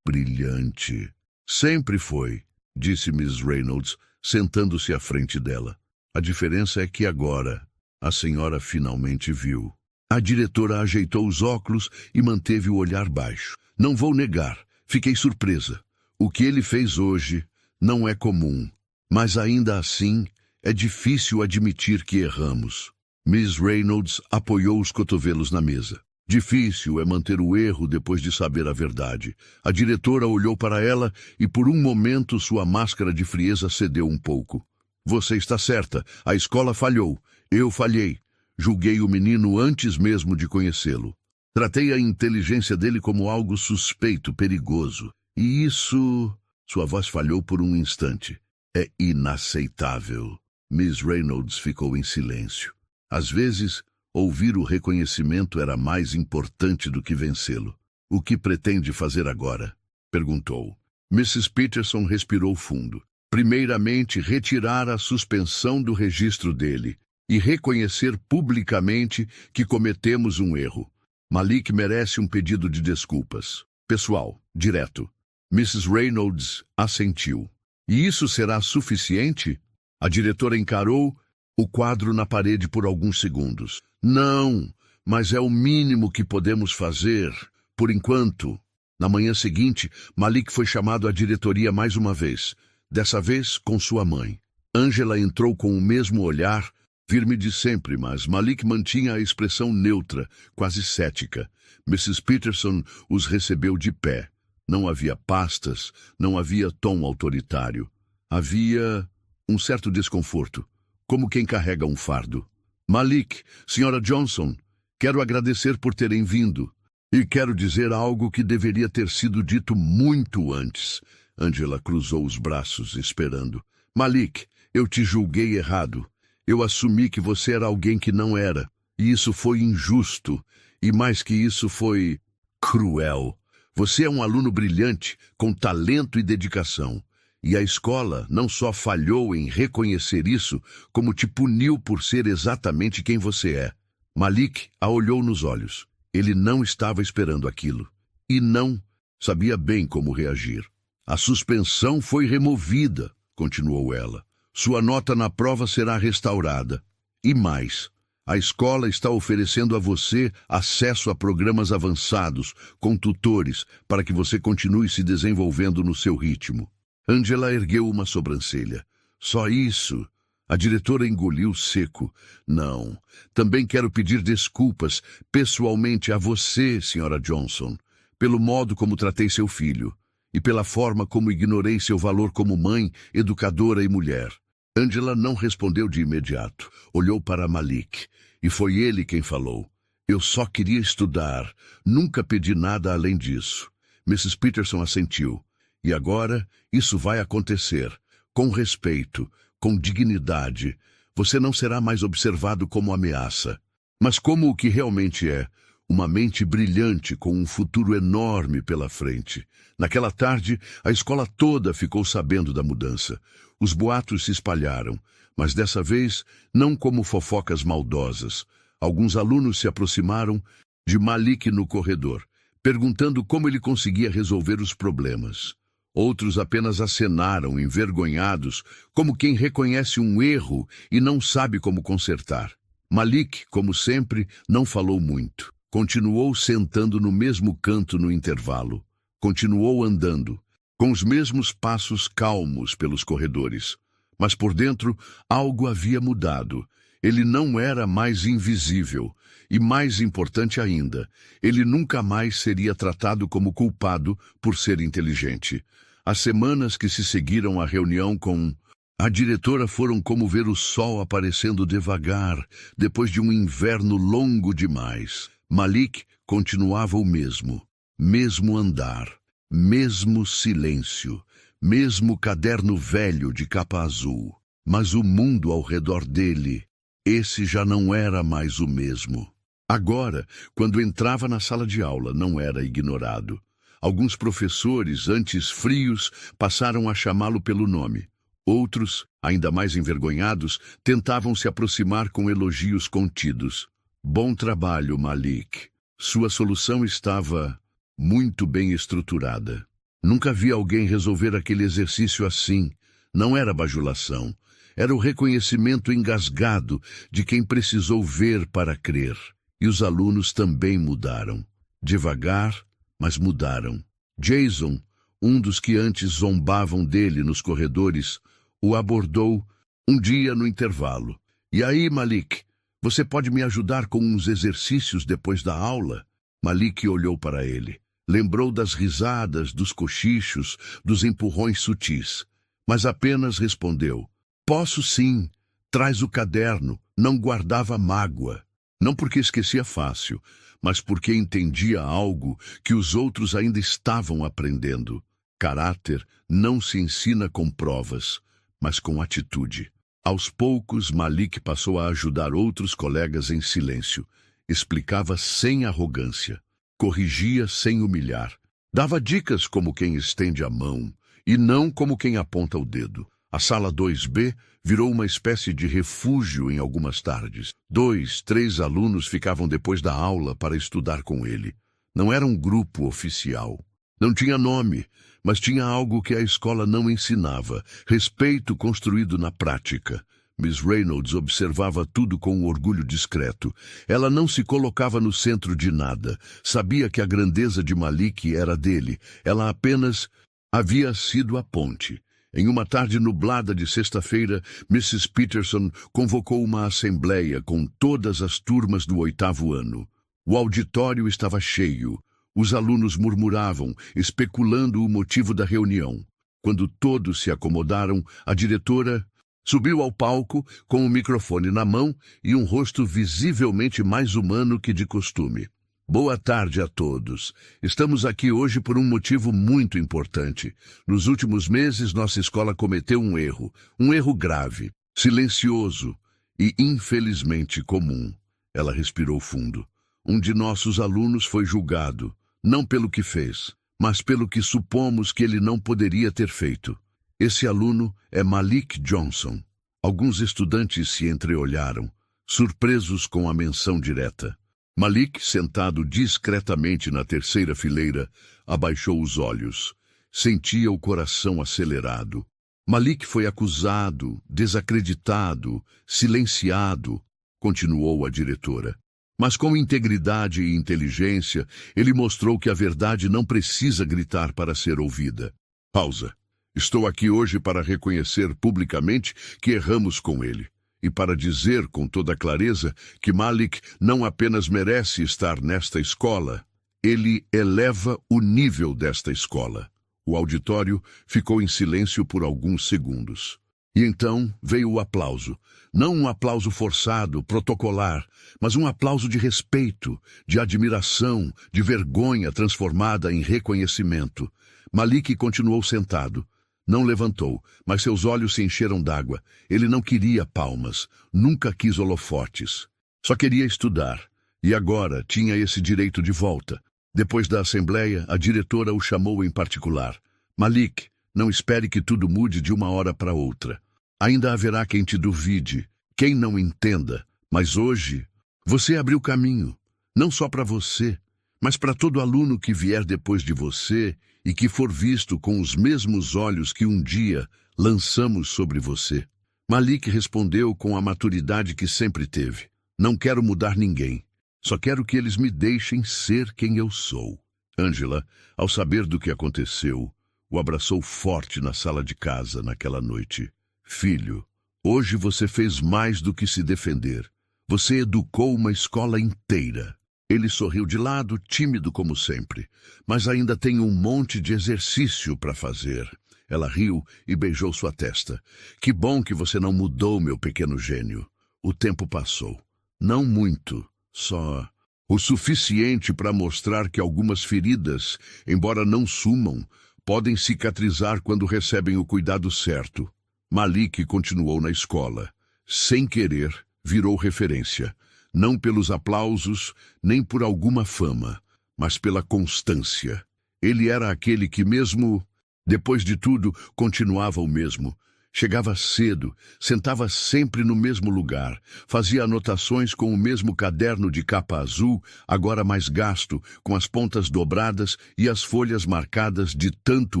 brilhante. Sempre foi, disse Miss Reynolds, sentando-se à frente dela. A diferença é que agora a senhora finalmente viu. A diretora ajeitou os óculos e manteve o olhar baixo. Não vou negar, fiquei surpresa. O que ele fez hoje não é comum, mas ainda assim é difícil admitir que erramos. Miss Reynolds apoiou os cotovelos na mesa. Difícil é manter o erro depois de saber a verdade. A diretora olhou para ela e por um momento sua máscara de frieza cedeu um pouco. Você está certa, a escola falhou. Eu falhei. Julguei o menino antes mesmo de conhecê-lo. Tratei a inteligência dele como algo suspeito, perigoso. E isso... Sua voz falhou por um instante. É inaceitável. Miss Reynolds ficou em silêncio. Às vezes, ouvir o reconhecimento era mais importante do que vencê-lo. O que pretende fazer agora? Perguntou. Mrs. Peterson respirou fundo. Primeiramente, retirar a suspensão do registro dele e reconhecer publicamente que cometemos um erro. Malik merece um pedido de desculpas. Pessoal, direto. Mrs. Reynolds assentiu. E isso será suficiente? A diretora encarou o quadro na parede por alguns segundos. Não! mas é o mínimo que podemos fazer, por enquanto. Na manhã seguinte, Malik foi chamado à diretoria mais uma vez, dessa vez com sua mãe. Angela entrou com o mesmo olhar, firme de sempre, mas Malik mantinha a expressão neutra, quase cética. Mrs. Peterson os recebeu de pé. Não havia pastas, não havia tom autoritário. Havia um certo desconforto, como quem carrega um fardo. Malik, Sra. Johnson, quero agradecer por terem vindo. E quero dizer algo que deveria ter sido dito muito antes. Angela cruzou os braços, esperando. Malik, eu te julguei errado. Eu assumi que você era alguém que não era. E isso foi injusto. E mais que isso, foi cruel. Você é um aluno brilhante, com talento e dedicação. E a escola não só falhou em reconhecer isso, como te puniu por ser exatamente quem você é. Malik a olhou nos olhos. Ele não estava esperando aquilo. E não sabia bem como reagir. A suspensão foi removida, continuou ela. Sua nota na prova será restaurada. E mais, a escola está oferecendo a você acesso a programas avançados, com tutores, para que você continue se desenvolvendo no seu ritmo. Angela ergueu uma sobrancelha. Só isso? A diretora engoliu seco. Não. Também quero pedir desculpas, pessoalmente a você, Sra. Johnson, pelo modo como tratei seu filho e pela forma como ignorei seu valor como mãe, educadora e mulher. Angela não respondeu de imediato. Olhou para Malik, e foi ele quem falou. Eu só queria estudar. Nunca pedi nada além disso. Mrs. Peterson assentiu. E agora, isso vai acontecer. Com respeito, com dignidade. Você não será mais observado como ameaça, mas como o que realmente é. Uma mente brilhante com um futuro enorme pela frente. Naquela tarde, a escola toda ficou sabendo da mudança. Os boatos se espalharam, mas dessa vez não como fofocas maldosas. Alguns alunos se aproximaram de Malik no corredor, perguntando como ele conseguia resolver os problemas. Outros apenas acenaram, envergonhados, como quem reconhece um erro e não sabe como consertar. Malik, como sempre, não falou muito. Continuou sentando no mesmo canto no intervalo. Continuou andando, com os mesmos passos calmos pelos corredores. Mas por dentro, algo havia mudado. Ele não era mais invisível. E mais importante ainda, ele nunca mais seria tratado como culpado por ser inteligente. As semanas que se seguiram à reunião com a diretora foram como ver o sol aparecendo devagar, depois de um inverno longo demais. Malik continuava o mesmo andar, mesmo silêncio, mesmo caderno velho de capa azul. Mas o mundo ao redor dele, esse já não era mais o mesmo. Agora, quando entrava na sala de aula, não era ignorado. Alguns professores, antes frios, passaram a chamá-lo pelo nome. Outros, ainda mais envergonhados, tentavam se aproximar com elogios contidos. Bom trabalho, Malik. Sua solução estava muito bem estruturada. Nunca vi alguém resolver aquele exercício assim. Não era bajulação. Era o reconhecimento engasgado de quem precisou ver para crer. E os alunos também mudaram. Devagar, mas mudaram. Jason, um dos que antes zombavam dele nos corredores, o abordou um dia no intervalo. E aí, Malik, você pode me ajudar com uns exercícios depois da aula? Malik olhou para ele. Lembrou das risadas, dos cochichos, dos empurrões sutis. Mas apenas respondeu. Posso sim. Traz o caderno. Não guardava mágoa. Não porque esquecia fácil, mas porque entendia algo que os outros ainda estavam aprendendo. Caráter não se ensina com provas, mas com atitude. Aos poucos, Malik passou a ajudar outros colegas em silêncio. Explicava sem arrogância. Corrigia sem humilhar. Dava dicas como quem estende a mão, e não como quem aponta o dedo. A sala 2B virou uma espécie de refúgio em algumas tardes. 2, 3 alunos ficavam depois da aula para estudar com ele. Não era um grupo oficial. Não tinha nome, mas tinha algo que a escola não ensinava. Respeito construído na prática. Miss Reynolds observava tudo com um orgulho discreto. Ela não se colocava no centro de nada. Sabia que a grandeza de Malik era dele. Ela apenas havia sido a ponte. Em uma tarde nublada de sexta-feira, Mrs. Peterson convocou uma assembleia com todas as turmas do 8º ano. O auditório estava cheio. Os alunos murmuravam, especulando o motivo da reunião. Quando todos se acomodaram, a diretora subiu ao palco com o microfone na mão e um rosto visivelmente mais humano que de costume. Boa tarde a todos. Estamos aqui hoje por um motivo muito importante. Nos últimos meses, nossa escola cometeu um erro grave, silencioso e infelizmente comum. Ela respirou fundo. Um de nossos alunos foi julgado, não pelo que fez, mas pelo que supomos que ele não poderia ter feito. Esse aluno é Malik Johnson. Alguns estudantes se entreolharam, surpresos com a menção direta. Malik, sentado discretamente na terceira fileira, abaixou os olhos. Sentia o coração acelerado. Malik foi acusado, desacreditado, silenciado, continuou a diretora. Mas com integridade e inteligência, ele mostrou que a verdade não precisa gritar para ser ouvida. Pausa. Estou aqui hoje para reconhecer publicamente que erramos com ele. E para dizer com toda clareza que Malik não apenas merece estar nesta escola, ele eleva o nível desta escola. O auditório ficou em silêncio por alguns segundos. E então veio o aplauso. Não um aplauso forçado, protocolar, mas um aplauso de respeito, de admiração, de vergonha transformada em reconhecimento. Malik continuou sentado. Não levantou, mas seus olhos se encheram d'água. Ele não queria palmas, nunca quis holofotes. Só queria estudar. E agora tinha esse direito de volta. Depois da assembleia, a diretora o chamou em particular. Malik, não espere que tudo mude de uma hora para outra. Ainda haverá quem te duvide, quem não entenda. Mas hoje, você abriu caminho. Não só para você, mas para todo aluno que vier depois de você e que for visto com os mesmos olhos que um dia lançamos sobre você. Malik respondeu com a maturidade que sempre teve. Não quero mudar ninguém. Só quero que eles me deixem ser quem eu sou. Angela, ao saber do que aconteceu, o abraçou forte na sala de casa naquela noite. Filho, hoje você fez mais do que se defender. Você educou uma escola inteira. Ele sorriu de lado, tímido como sempre. Mas ainda tem um monte de exercício para fazer. Ela riu e beijou sua testa. Que bom que você não mudou, meu pequeno gênio. O tempo passou. Não muito, só o suficiente para mostrar que algumas feridas, embora não sumam, podem cicatrizar quando recebem o cuidado certo. Malik continuou na escola. Sem querer, virou referência. Não pelos aplausos, nem por alguma fama, mas pela constância. Ele era aquele que mesmo, depois de tudo, continuava o mesmo. Chegava cedo, sentava sempre no mesmo lugar, fazia anotações com o mesmo caderno de capa azul, agora mais gasto, com as pontas dobradas e as folhas marcadas de tanto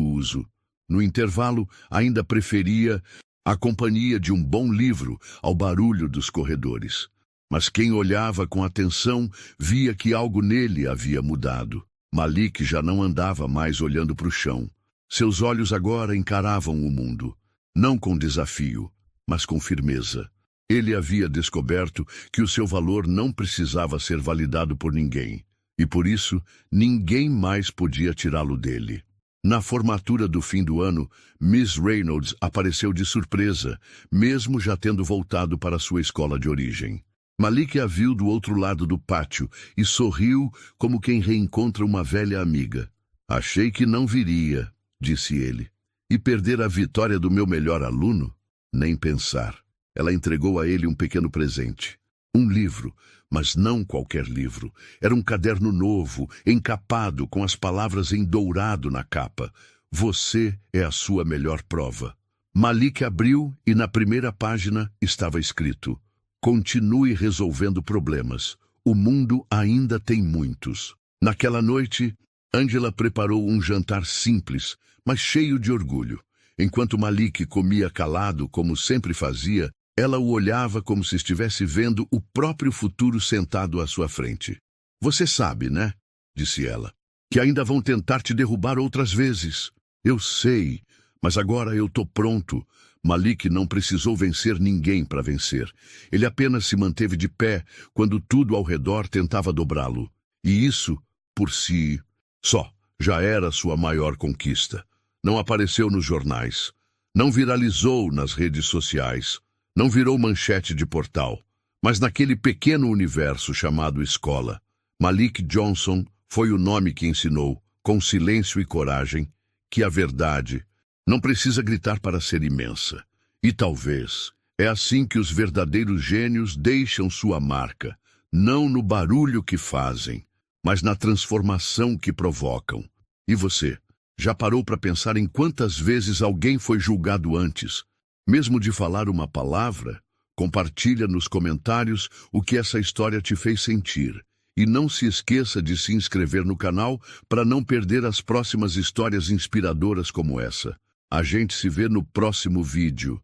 uso. No intervalo, ainda preferia a companhia de um bom livro ao barulho dos corredores. Mas quem olhava com atenção via que algo nele havia mudado. Malik já não andava mais olhando para o chão. Seus olhos agora encaravam o mundo, não com desafio, mas com firmeza. Ele havia descoberto que o seu valor não precisava ser validado por ninguém, e por isso ninguém mais podia tirá-lo dele. Na formatura do fim do ano, Miss Reynolds apareceu de surpresa, mesmo já tendo voltado para sua escola de origem. Malik a viu do outro lado do pátio e sorriu como quem reencontra uma velha amiga. Achei que não viria, disse ele. E perder a vitória do meu melhor aluno? Nem pensar. Ela entregou a ele um pequeno presente. Um livro, mas não qualquer livro. Era um caderno novo, encapado com as palavras em dourado na capa. Você é a sua melhor prova. Malik abriu e na primeira página estava escrito: continue resolvendo problemas. O mundo ainda tem muitos. Naquela noite, Angela preparou um jantar simples, mas cheio de orgulho. Enquanto Malik comia calado, como sempre fazia, Ela o olhava como se estivesse vendo o próprio futuro sentado à sua frente. Você sabe, né? Disse ela. Que ainda vão tentar te derrubar outras vezes. Eu sei, mas agora eu tô pronto. Malik não precisou vencer ninguém para vencer. Ele apenas se manteve de pé quando tudo ao redor tentava dobrá-lo. E isso, por si, só, já era sua maior conquista. Não apareceu nos jornais. Não viralizou nas redes sociais. Não virou manchete de portal. Mas naquele pequeno universo chamado escola, Malik Johnson foi o nome que ensinou, com silêncio e coragem, que a verdade não precisa gritar para ser imensa. E talvez é assim que os verdadeiros gênios deixam sua marca, não no barulho que fazem, mas na transformação que provocam. E você, já parou para pensar em quantas vezes alguém foi julgado antes, mesmo de falar uma palavra? Compartilha nos comentários o que essa história te fez sentir. E não se esqueça de se inscrever no canal para não perder as próximas histórias inspiradoras como essa. A gente se vê no próximo vídeo.